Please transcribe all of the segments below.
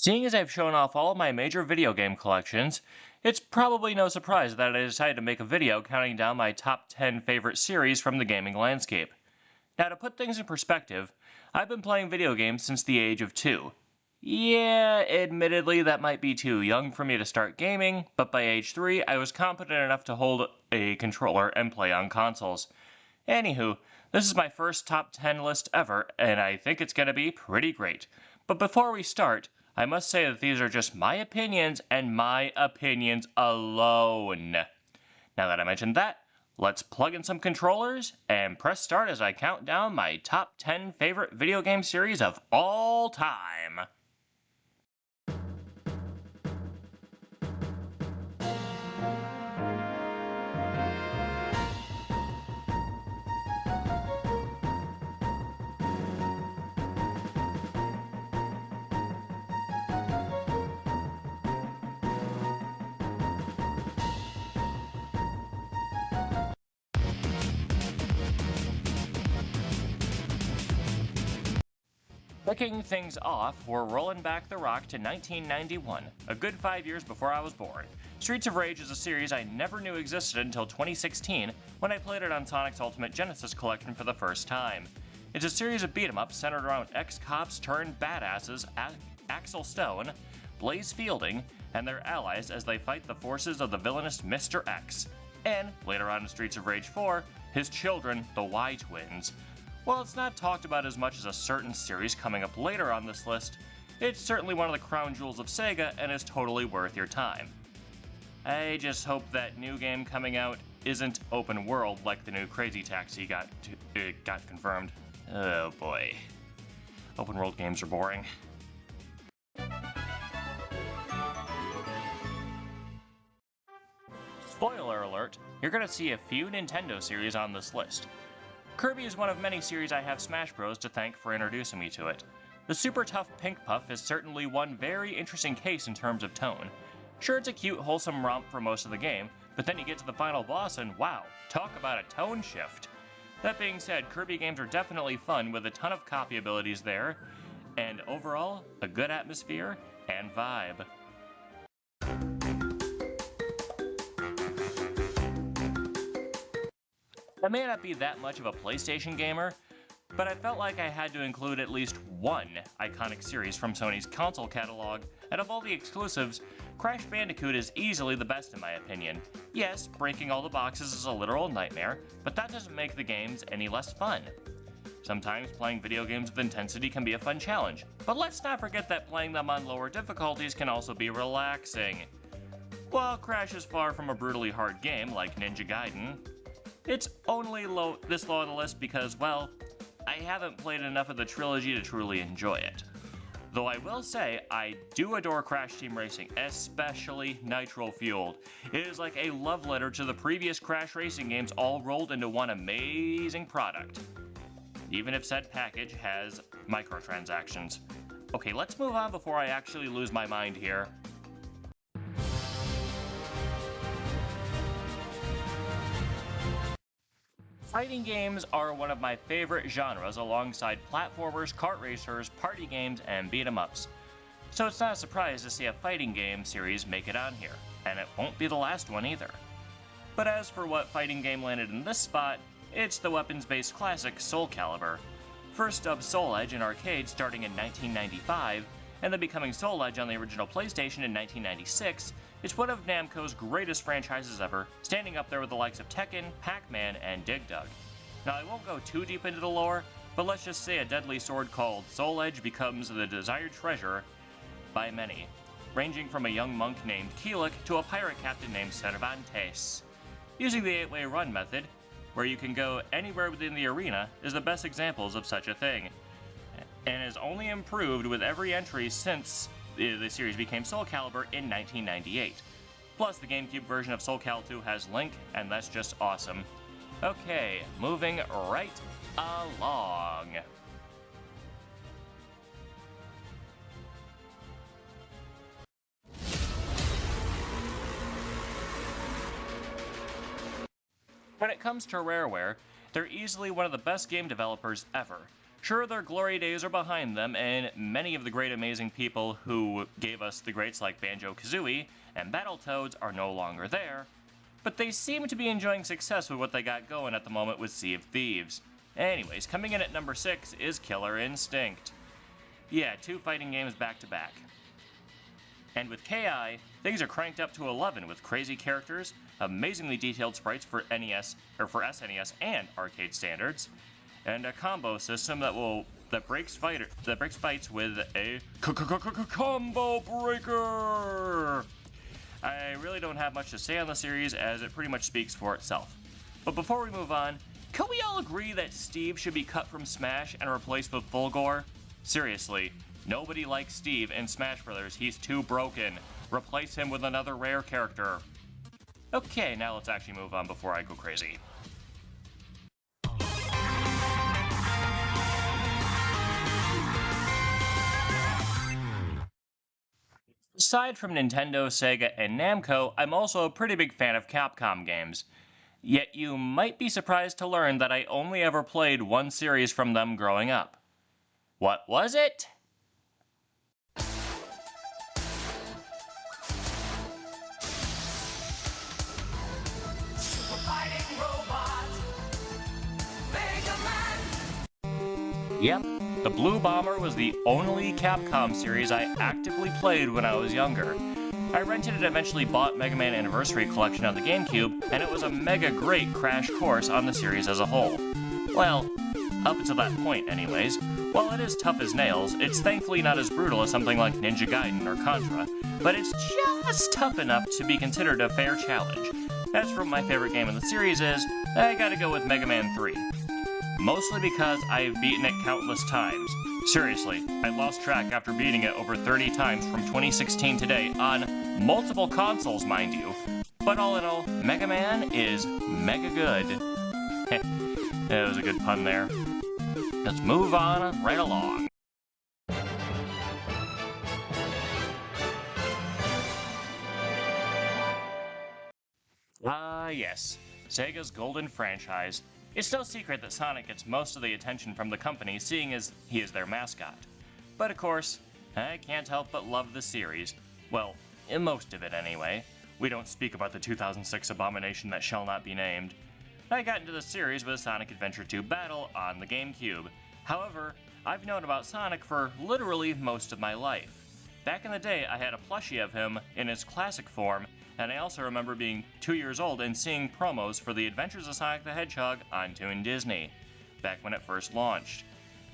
Seeing as I've shown off all of my major video game collections, it's probably no surprise that I decided to make a video counting down my top 10 favorite series from the gaming landscape. Now to put things in perspective, I've been playing video games since the age of 2. Yeah, admittedly that might be too young for me to start gaming, but by age 3 I was competent enough to hold a controller and play on consoles. Anywho, this is my first top 10 list ever, and I think it's gonna be pretty great. But before we start, I must say that these are just my opinions and my opinions alone. Now that I mentioned that, let's plug in some controllers and press start as I count down my top 10 favorite video game series of all time. Kicking things off, we're rolling back the rock to 1991, a good 5 years before I was born. Streets of Rage is a series I never knew existed until 2016, when I played it on Sonic's Ultimate Genesis collection for the first time. It's a series of beat-em-ups centered around ex-cops turned badasses Axel Stone, Blaze Fielding, and their allies as they fight the forces of the villainous Mr. X. And, later on in Streets of Rage 4, his children, the Y-Twins. While it's not talked about as much as a certain series coming up later on this list, it's certainly one of the crown jewels of Sega and is totally worth your time. I just hope that new game coming out isn't open world like the new Crazy Taxi got confirmed. Oh boy. Open world games are boring. Spoiler alert, you're gonna see a few Nintendo series on this list. Kirby is one of many series I have Smash Bros. To thank for introducing me to it. The super tough Pink Puff is certainly one very interesting case in terms of tone. Sure, it's a cute, wholesome romp for most of the game, but then you get to the final boss and wow, talk about a tone shift. That being said, Kirby games are definitely fun with a ton of copy abilities there, and overall, a good atmosphere and vibe. I may not be that much of a PlayStation gamer, but I felt like I had to include at least one iconic series from Sony's console catalog, and of all the exclusives, Crash Bandicoot is easily the best in my opinion. Yes, breaking all the boxes is a literal nightmare, but that doesn't make the games any less fun. Sometimes playing video games with intensity can be a fun challenge, but let's not forget that playing them on lower difficulties can also be relaxing. While Crash is far from a brutally hard game like Ninja Gaiden, it's only this low on the list because, well, I haven't played enough of the trilogy to truly enjoy it. Though I will say, I do adore Crash Team Racing, especially Nitro Fueled. It is like a love letter to the previous Crash racing games all rolled into one amazing product. Even if said package has microtransactions. Okay, let's move on before I actually lose my mind here. Fighting games are one of my favorite genres alongside platformers, kart racers, party games, and beat-em-ups. So it's not a surprise to see a fighting game series make it on here, and it won't be the last one either. But as for what fighting game landed in this spot, it's the weapons-based classic Soulcalibur. First dubbed Soul Edge in arcade starting in 1995, and then becoming Soul Edge on the original PlayStation in 1996, it's one of Namco's greatest franchises ever, standing up there with the likes of Tekken, Pac-Man, and Dig Dug. Now I won't go too deep into the lore, but let's just say a deadly sword called Soul Edge becomes the desired treasure by many, ranging from a young monk named Keelik to a pirate captain named Cervantes. Using the 8-way run method, where you can go anywhere within the arena, is the best examples of such a thing, and has only improved with every entry since the series became Soulcalibur in 1998. Plus, the GameCube version of Soulcal 2 has Link, and that's just awesome. Okay, moving right along. When it comes to Rareware, they're easily one of the best game developers ever. Sure, their glory days are behind them, and many of the great amazing people who gave us the greats like Banjo-Kazooie and Battletoads are no longer there, but they seem to be enjoying success with what they got going at the moment with Sea of Thieves. Anyways, coming in at number 6 is Killer Instinct. Yeah, 2 fighting games back to back. And with KI, things are cranked up to 11 with crazy characters, amazingly detailed sprites for NES or for SNES and arcade standards, and a combo system that breaks fights with a combo breaker. I really don't have much to say on the series as it pretty much speaks for itself. But before we move on, can we all agree that Steve should be cut from Smash and replaced with Fulgore? Seriously, nobody likes Steve in Smash Bros. He's too broken. Replace him with another rare character. Okay, now let's actually move on before I go crazy. Aside from Nintendo, Sega, and Namco, I'm also a pretty big fan of Capcom games. Yet you might be surprised to learn that I only ever played one series from them growing up. What was it? Super fighting robot, Mega Man. Yep, the Blue Bomber was the only Capcom series I actively played when I was younger. I rented and eventually bought Mega Man Anniversary Collection on the GameCube, and it was a mega great crash course on the series as a whole. Well, up until that point anyways. While it is tough as nails, it's thankfully not as brutal as something like Ninja Gaiden or Contra, but it's just tough enough to be considered a fair challenge. As for what my favorite game in the series is, I gotta go with Mega Man 3. Mostly because I've beaten it countless times. Seriously, I lost track after beating it over 30 times from 2016 to date on multiple consoles, mind you. But all in all, Mega Man is mega good. That was a good pun there. Let's move on right along. Yes, Sega's golden franchise. It's no secret that Sonic gets most of the attention from the company, seeing as he is their mascot. But of course, I can't help but love the series. Well, in most of it anyway. We don't speak about the 2006 abomination that shall not be named. I got into the series with Sonic Adventure 2 Battle on the GameCube. However, I've known about Sonic for literally most of my life. Back in the day, I had a plushie of him in his classic form, and I also remember being 2 years old and seeing promos for The Adventures of Sonic the Hedgehog on Toon Disney, back when it first launched.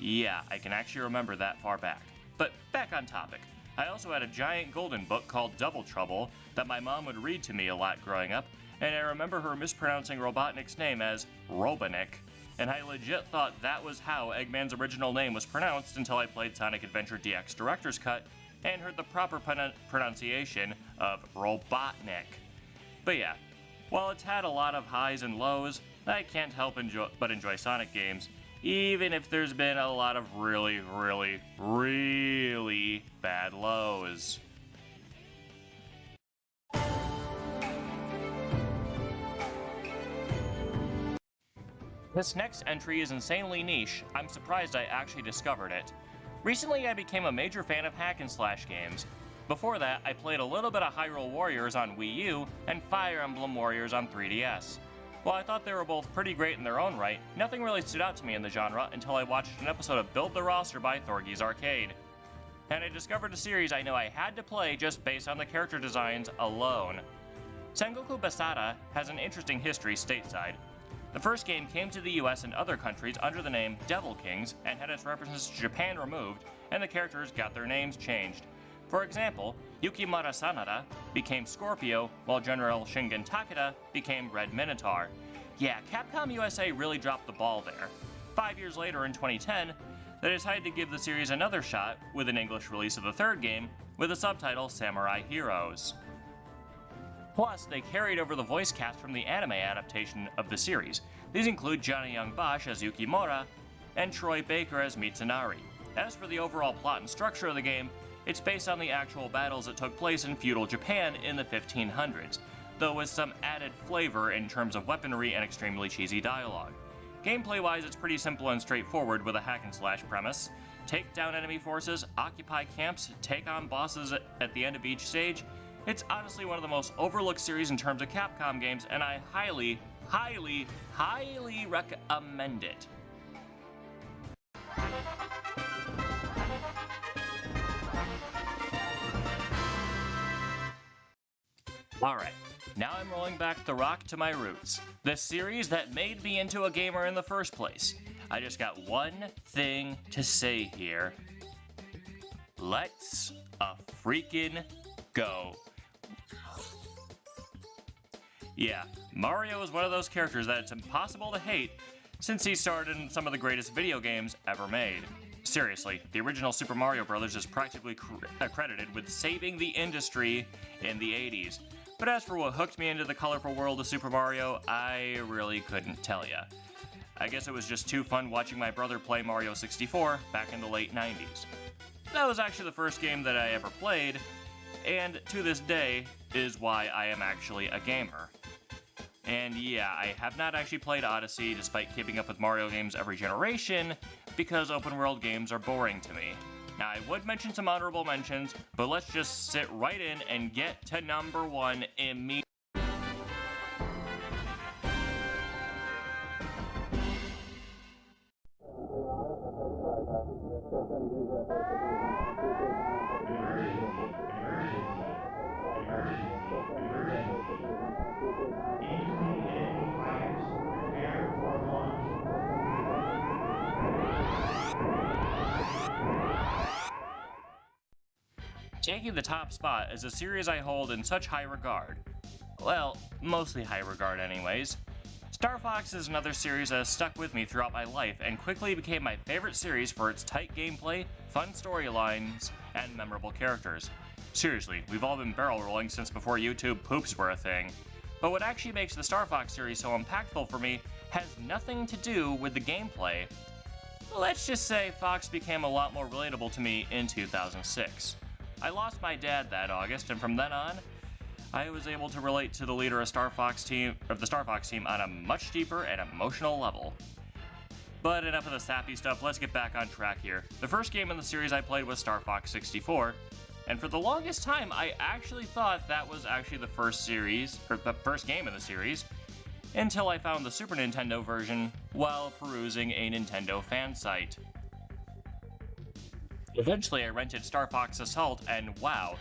Yeah, I can actually remember that far back. But back on topic, I also had a giant golden book called Double Trouble that my mom would read to me a lot growing up, and I remember her mispronouncing Robotnik's name as Robotnik, and I legit thought that was how Eggman's original name was pronounced until I played Sonic Adventure DX Director's Cut and heard the proper pronunciation of Robotnik. But yeah, while it's had a lot of highs and lows, I can't help but enjoy Sonic games, even if there's been a lot of really, really, really bad lows. This next entry is insanely niche. I'm surprised I actually discovered it. Recently, I became a major fan of hack-and-slash games. Before that, I played a little bit of Hyrule Warriors on Wii U and Fire Emblem Warriors on 3DS. While I thought they were both pretty great in their own right, nothing really stood out to me in the genre until I watched an episode of Build the Roster by Thorgy's Arcade. And I discovered a series I knew I had to play just based on the character designs alone. Sengoku Basara has an interesting history stateside. The first game came to the US and other countries under the name Devil Kings and had its references to Japan removed, and the characters got their names changed. For example, Yukimura Sanada became Scorpio, while General Shingen Takeda became Red Minotaur. Yeah, Capcom USA really dropped the ball there. 5 years later in 2010, they decided to give the series another shot with an English release of the third game, with the subtitle Samurai Heroes. Plus, they carried over the voice cast from the anime adaptation of the series. These include Johnny Young Bosch as Yukimura, and Troy Baker as Mitsunari. As for the overall plot and structure of the game, it's based on the actual battles that took place in feudal Japan in the 1500s, though with some added flavor in terms of weaponry and extremely cheesy dialogue. Gameplay-wise, it's pretty simple and straightforward with a hack-and-slash premise. Take down enemy forces, occupy camps, take on bosses at the end of each stage. It's honestly one of the most overlooked series in terms of Capcom games, and I highly, highly, highly recommend it. Alright, now I'm rolling back the rock to my roots. The series that made me into a gamer in the first place. I just got one thing to say here. Let's freaking go. Yeah, Mario is one of those characters that it's impossible to hate since he starred in some of the greatest video games ever made. Seriously, the original Super Mario Bros. Is practically credited with saving the industry in the 80s. But as for what hooked me into the colorful world of Super Mario, I really couldn't tell ya. I guess it was just too fun watching my brother play Mario 64 back in the late 90s. That was actually the first game that I ever played, and to this day is why I am actually a gamer. And yeah, I have not actually played Odyssey despite keeping up with Mario games every generation, because open world games are boring to me. Now I would mention some honorable mentions, but let's just sit right in and get to number 1 immediately. Taking the top spot is a series I hold in such high regard. Well, mostly high regard anyways. Star Fox is another series that has stuck with me throughout my life and quickly became my favorite series for its tight gameplay, fun storylines, and memorable characters. Seriously, we've all been barrel rolling since before YouTube poops were a thing. But what actually makes the Star Fox series so impactful for me has nothing to do with the gameplay. Let's just say Fox became a lot more relatable to me in 2006. I lost my dad that August, and from then on, I was able to relate to the leader of the Star Fox team on a much deeper and emotional level. But enough of the sappy stuff, let's get back on track here. The first game in the series I played was Star Fox 64, and for the longest time I actually thought that was actually the first game in the series, until I found the Super Nintendo version while perusing a Nintendo fan site. Eventually I rented Star Fox Assault, and wow,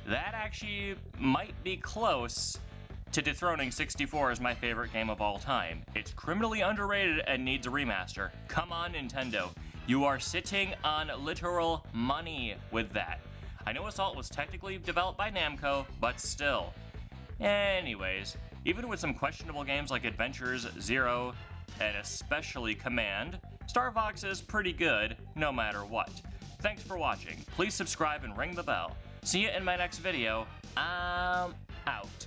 that actually might be close to dethroning 64 as my favorite game of all time. It's criminally underrated and needs a remaster. Come on, Nintendo. You are sitting on literal money with that. I know Assault was technically developed by Namco, but still. Anyways, even with some questionable games like Adventures, Zero, and especially Command, Star Fox is pretty good no matter what. Thanks for watching. Please subscribe and ring the bell. See you in my next video. I'm out.